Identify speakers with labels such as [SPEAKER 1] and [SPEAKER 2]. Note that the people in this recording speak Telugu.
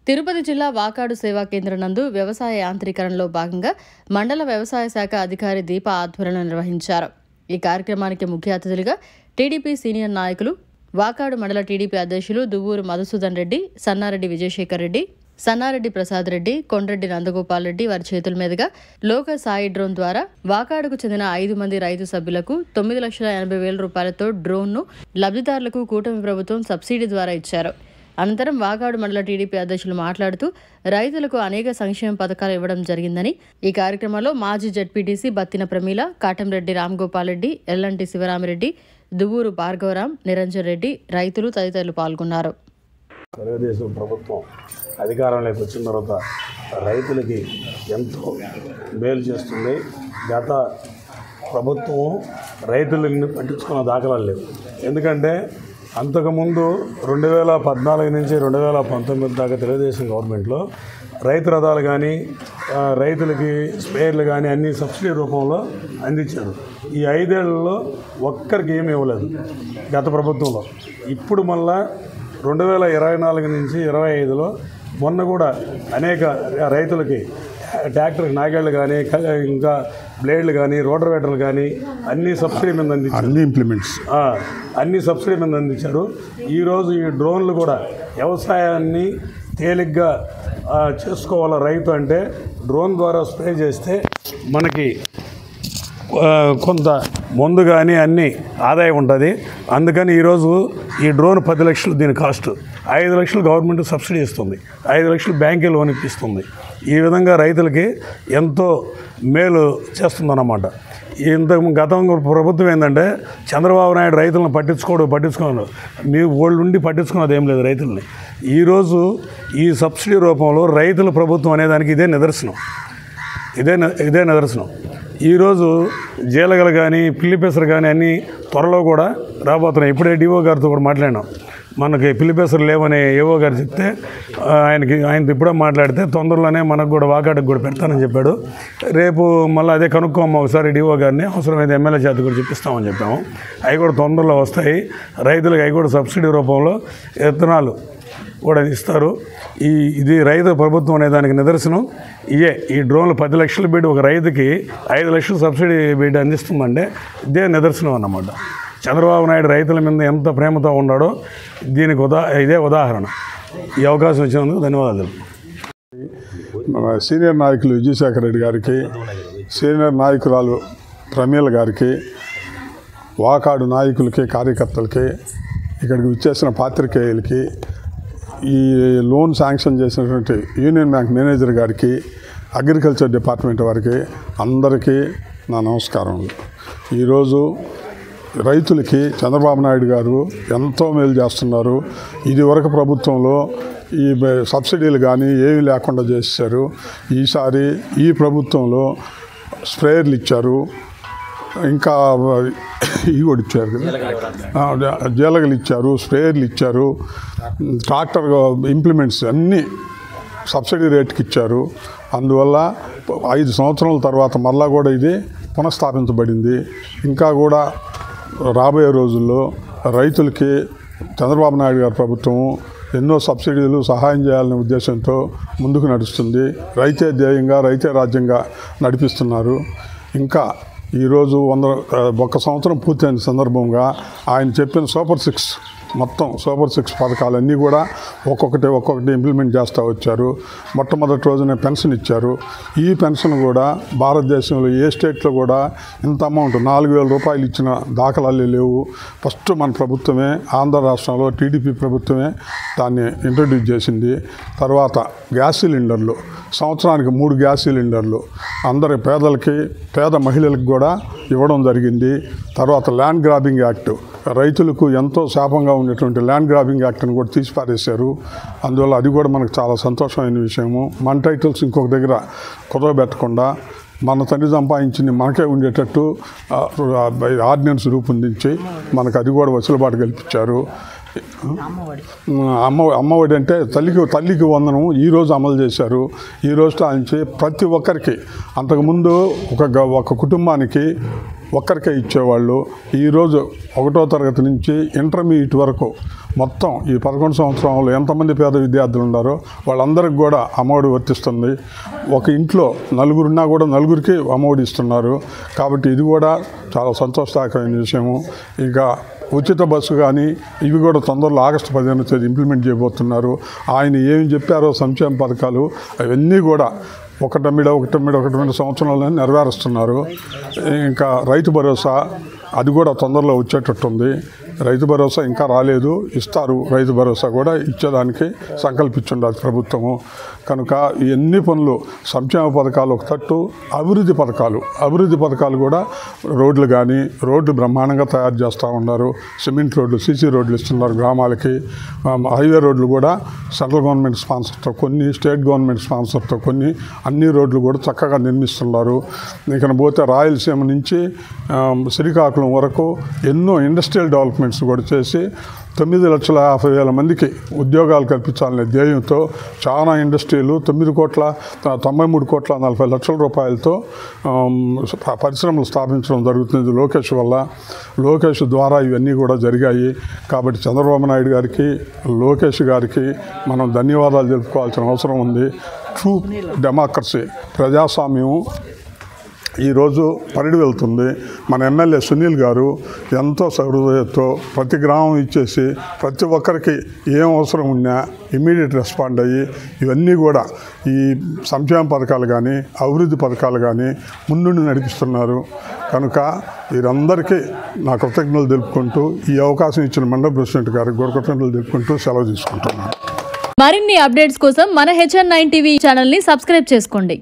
[SPEAKER 1] తిరుపతి జిల్లా వాకాడు సేవా కేంద్రం నందు వ్యవసాయ యాంత్రీకరణలో భాగంగా మండల వ్యవసాయ శాఖ అధికారి దీప ఆధ్వర్యంలో నిర్వహించారు. ఈ కార్యక్రమానికి ముఖ్య అతిథులుగా టీడీపీ సీనియర్ నాయకులు, వాకాడు మండల టీడీపీ అధ్యక్షులు దువ్వూరు మధుసూదన్ రెడ్డి, సన్నారెడ్డి విజయశేఖర్ రెడ్డి, సన్నారెడ్డి ప్రసాద్ రెడ్డి, కొండ్రెడ్డి నందగోపాల్ రెడ్డి వారి చేతుల మీదుగా లోక సాయి డ్రోన్ ద్వారా వాకాడుకు చెందిన 5 మంది రైతు సభ్యులకు 9,80,000 రూపాయలతో డ్రోన్ను లబ్ధిదారులకు కూటమి ప్రభుత్వం సబ్సిడీ ద్వారా ఇచ్చారు. అనంతరం వాకాడు మండల టీడీపీ అధ్యక్షులు మాట్లాడుతూ రైతులకు అనేక సంక్షేమ పథకాలు ఇవ్వడం జరిగిందని, ఈ కార్యక్రమంలో మాజీ జెడ్పీటీసీ బత్తిన ప్రమీల, కాటంరెడ్డి రామ్గోపాల్ రెడ్డి, ఎల్లంటి శివరామిరెడ్డి, దువ్వూరు భార్గవరాం, నిరంజన్ రెడ్డి, రైతులు తదితరులు పాల్గొన్నారు.
[SPEAKER 2] తెలుగుదేశం ప్రభుత్వం అధికారంలోకి వచ్చిన తర్వాత రైతులకి ఎంతో మేలు చేస్తుంది. గత ప్రభుత్వం రైతులని పట్టించుకున్న దాఖలాలు లేవు. ఎందుకంటే అంతకుముందు 2014 నుంచి 2019 దాకా తెలుగుదేశం గవర్నమెంట్లో రైతు రథాలు కానీ రైతులకి స్పేర్లు కానీ అన్ని సబ్సిడీ రూపంలో అందించారు. ఈ 5 ఏళ్లలో ఒక్కరికి ఏమీ ఇవ్వలేదు గత ప్రభుత్వంలో. ఇప్పుడు మళ్ళా 2024 నుంచి 25లో మొన్న కూడా అనేక రైతులకి ట్రాక్టర్కి నాగేళ్ళు కానీ ఇంకా బ్లేడ్లు కానీ రోటర్వేటర్లు కానీ అన్ని సబ్సిడీ మీద అందించారు. అన్ని సబ్సిడీ మీద అందించారు. ఈరోజు ఈ డ్రోన్లు కూడా వ్యవసాయాన్ని తేలిగ్గా చేసుకోవాలి. రైతు అంటే డ్రోన్ ద్వారా స్ప్రే చేస్తే మనకి కొంత ముందు కానీ అన్ని ఆదాయం ఉంటుంది. అందుకని ఈరోజు ఈ డ్రోన్ 10 లక్షలు దీని కాస్ట్, 5 లక్షలు గవర్నమెంట్ సబ్సిడీ ఇస్తుంది, 5 లక్షలు బ్యాంకే లోన్ ఇప్పిస్తుంది. ఈ విధంగా రైతులకి ఎంతో మేలు చేస్తుందన్నమాట. గతం ప్రభుత్వం ఏంటంటే చంద్రబాబు నాయుడు రైతులను పట్టించుకోవడం మీ ఓళ్ళు ఉండి పట్టించుకున్నది ఏం లేదు రైతుల్ని. ఈరోజు ఈ సబ్సిడీ రూపంలో రైతుల ప్రభుత్వం అనేదానికి ఇదే నిదర్శనం. ఈరోజు జీలగలు కానీ పిల్లిపెసరు కానీ అన్నీ త్వరలో కూడా రాబోతున్నాయి. ఇప్పుడే డిఓ గారితో కూడా మాట్లాడినాం. మనకి పిల్లిపెసరు లేవని ఏవో గారు చెప్తే ఆయనతో ఇప్పుడే మాట్లాడితే తొందరలోనే మనకు కూడా వాకాడికి కూడా పెడతానని చెప్పాడు. రేపు మళ్ళీ అదే కనుక్కోమ్మ ఒకసారి డిఓ గారిని, అవసరమైతే ఎమ్మెల్యే చేత కూడా చెప్పిస్తామని చెప్పాము. అవి కూడా తొందరలో వస్తాయి. రైతులకు అవి కూడా సబ్సిడీ రూపంలో విత్తనాలు కూడా ఇస్తారు. ఇది రైతు ప్రభుత్వం అనే దానికి నిదర్శనం. ఈ డ్రోన్లు 10 లక్షల బిడ్డ ఒక రైతుకి 5 లక్షలు సబ్సిడీ బిడ్డ అందిస్తుందంటే ఇదే నిదర్శనం అన్నమాట. చంద్రబాబు నాయుడు రైతుల మీద ఎంత ప్రేమతో ఉన్నాడో దీనికి ఇదే ఉదాహరణ. ఈ అవకాశం ఇచ్చినందుకు ధన్యవాదాలు.
[SPEAKER 3] సీనియర్ నాయకులు విజయశేఖర రెడ్డి గారికి, సీనియర్ నాయకురాలు ప్రమీల గారికి, వాకాడు నాయకులకి, కార్యకర్తలకి, ఇక్కడికి విచ్చేసిన పాత్రికేయులకి, ఈ లోన్ శాంక్షన్ చేసినటువంటి యూనియన్ బ్యాంక్ మేనేజర్ గారికి, అగ్రికల్చర్ డిపార్ట్మెంట్ వారికి అందరికీ నా నమస్కారములు. ఈరోజు రైతులకి చంద్రబాబు నాయుడు గారు ఎంతో మేలు చేస్తున్నారు. ఇదివరకు ప్రభుత్వంలో ఈ సబ్సిడీలు కానీ ఏమీ లేకుండా చేశారు. ఈసారి ఈ ప్రభుత్వంలో స్ప్రేయర్లు ఇచ్చారు, ఇంకా ఇవి కూడా ఇచ్చారు కదా, జీలగలు ఇచ్చారు, స్ప్రేయర్లు ఇచ్చారు, ట్రాక్టర్ ఇంప్లిమెంట్స్ అన్నీ సబ్సిడీ రేట్కి ఇచ్చారు. అందువల్ల 5 సంవత్సరాల తర్వాత మళ్ళా కూడా ఇది పునఃస్థాపించబడింది. ఇంకా కూడా రాబోయే రోజుల్లో రైతులకి చంద్రబాబు నాయుడు గారి ప్రభుత్వం ఎన్నో సబ్సిడీలు సహాయం చేయాలనే ఉద్దేశంతో ముందుకు నడుస్తుంది. రైతే ధ్యేయంగా, రైతే రాజ్యంగా నడిపిస్తున్నారు. ఇంకా ఈరోజు 1 సంవత్సరం పూర్తయిన సందర్భంగా ఆయన చెప్పిన సూపర్ సిక్స్ పథకాలన్నీ కూడా ఒక్కొక్కటి ఇంప్లిమెంట్ చేస్తూ వచ్చారు. మొట్టమొదటి రోజునే పెన్షన్ ఇచ్చారు. ఈ పెన్షన్ కూడా భారతదేశంలో ఏ స్టేట్లో కూడా ఇంత అమౌంట్ 4,000 రూపాయలు ఇచ్చిన దాఖలాలు లేవు. ఫస్ట్ మన ప్రభుత్వమే, ఆంధ్ర రాష్ట్రంలో టీడీపీ ప్రభుత్వమే దాన్ని ఇంట్రడ్యూస్ చేసింది. తర్వాత గ్యాస్ సిలిండర్లు, సంవత్సరానికి 3 గ్యాస్ సిలిండర్లు అందరి పేద మహిళలకు కూడా ఇవ్వడం జరిగింది. తర్వాత ల్యాండ్ గ్రాబింగ్ యాక్ట్, రైతులకు ఎంతో శాపంగా ఉండేటువంటి ల్యాండ్ గ్రాబింగ్ యాక్ట్ని కూడా తీసిపారేశారు. అందువల్ల అది కూడా మనకు చాలా సంతోషమైన విషయము. మన టైటిల్స్ ఇంకొక దగ్గర కుదవబెట్టకుండా మన తండ్రి సంపాదించింది మనకే ఉండేటట్టు ఆర్డినెన్స్ రూపొందించి మనకు అది కూడా వెసులుబాటు కల్పించారు. అమ్మఒడి అంటే తల్లికి వందనం ఈరోజు అమలు చేశారు. ఈ రోజు నుంచి ప్రతి ఒక్కరికి, అంతకుముందు ఒక కుటుంబానికి ఒక్కరికే ఇచ్చేవాళ్ళు. ఈరోజు 1వ తరగతి నుంచి ఇంటర్మీడియట్ వరకు మొత్తం ఈ 11 సంవత్సరంలో ఎంతమంది పేద విద్యార్థులు ఉన్నారో వాళ్ళందరికీ కూడా అమ్మఒడి వర్తిస్తుంది. ఒక ఇంట్లో నలుగురున్నా కూడా నలుగురికి అమ్మఒడి ఇస్తున్నారు. కాబట్టి ఇది కూడా చాలా సంతోషదాయకమైన విషయము. ఇంకా ఉచిత బస్సు కానీ ఇవి కూడా తొందరలో ఆగస్టు 15వ తేదీ ఇంప్లిమెంట్ చేయబోతున్నారు. ఆయన ఏమి చెప్పారో సంక్షేమ పథకాలు అవన్నీ కూడా ఒకటి సంవత్సరంలోనే నెరవేరుస్తున్నారు. ఇంకా రైతు భరోసా అది కూడా తొందరలో వచ్చేటట్టుంది. రైతు భరోసా ఇంకా రాలేదు, ఇస్తారు. రైతు భరోసా కూడా ఇచ్చేదానికి సంకల్పించుండాలి ప్రభుత్వము. కనుక ఇవన్నీ పనులు సంక్షేమ పథకాలు ఒక తట్టు, అభివృద్ధి పథకాలు కూడా రోడ్లు కానీ రోడ్లు బ్రహ్మాండంగా తయారు చేస్తూ ఉన్నారు. సిమెంట్ రోడ్లు, సీసీ రోడ్లు ఇస్తున్నారు గ్రామాలకి. హైవే రోడ్లు కూడా సెంట్రల్ గవర్నమెంట్ స్పాన్సర్తో కొన్ని, స్టేట్ గవర్నమెంట్ స్పాన్సర్తో కొన్ని, అన్ని రోడ్లు కూడా చక్కగా నిర్మిస్తున్నారు. ఇక్కడ పోతే రాయలసీమ నుంచి శ్రీకాకుళం వరకు ఎన్నో ఇండస్ట్రియల్ డెవలప్మెంట్స్ కూడా చేసి 9,50,000 మందికి ఉద్యోగాలు కల్పించాలనే ధ్యేయంతో చాలా ఇండస్ట్రీలు 93,40,00,000 రూపాయలతో పరిశ్రమలు స్థాపించడం జరుగుతుంది లోకేష్ ద్వారా ఇవన్నీ కూడా జరిగాయి. కాబట్టి చంద్రబాబు నాయుడు గారికి, లోకేష్ గారికి మనం ధన్యవాదాలు తెలుపుకోవాల్సిన అవసరం ఉంది. ట్రూ డెమోక్రసీ, ప్రజాస్వామ్యం ఈరోజు పరిడి వెళ్తుంది. మన ఎమ్మెల్యే సునీల్ గారు ఎంతో సహృదయంతో ప్రతి గ్రామం ఇచ్చేసి ప్రతి ఒక్కరికి ఏం అవసరం ఉన్నా ఇమ్మీడియట్ రెస్పాండ్ అయ్యి ఇవన్నీ కూడా ఈ సంక్షేమ పథకాలు కానీ అభివృద్ధి పథకాలు కానీ ముందుండి నడిపిస్తున్నారు. కనుక వీరందరికీ నా కృతజ్ఞతలు తెలుపుకుంటూ ఈ అవకాశం ఇచ్చిన మండల ప్రెసిడెంట్ గారికి కూడా కృతజ్ఞతలు తెలుపుకుంటూ సెలవు తీసుకుంటున్నాను.
[SPEAKER 1] మరిన్ని అప్డేట్స్ కోసం మన HN9 టీవీ ఛానల్ని సబ్స్క్రైబ్ చేసుకోండి.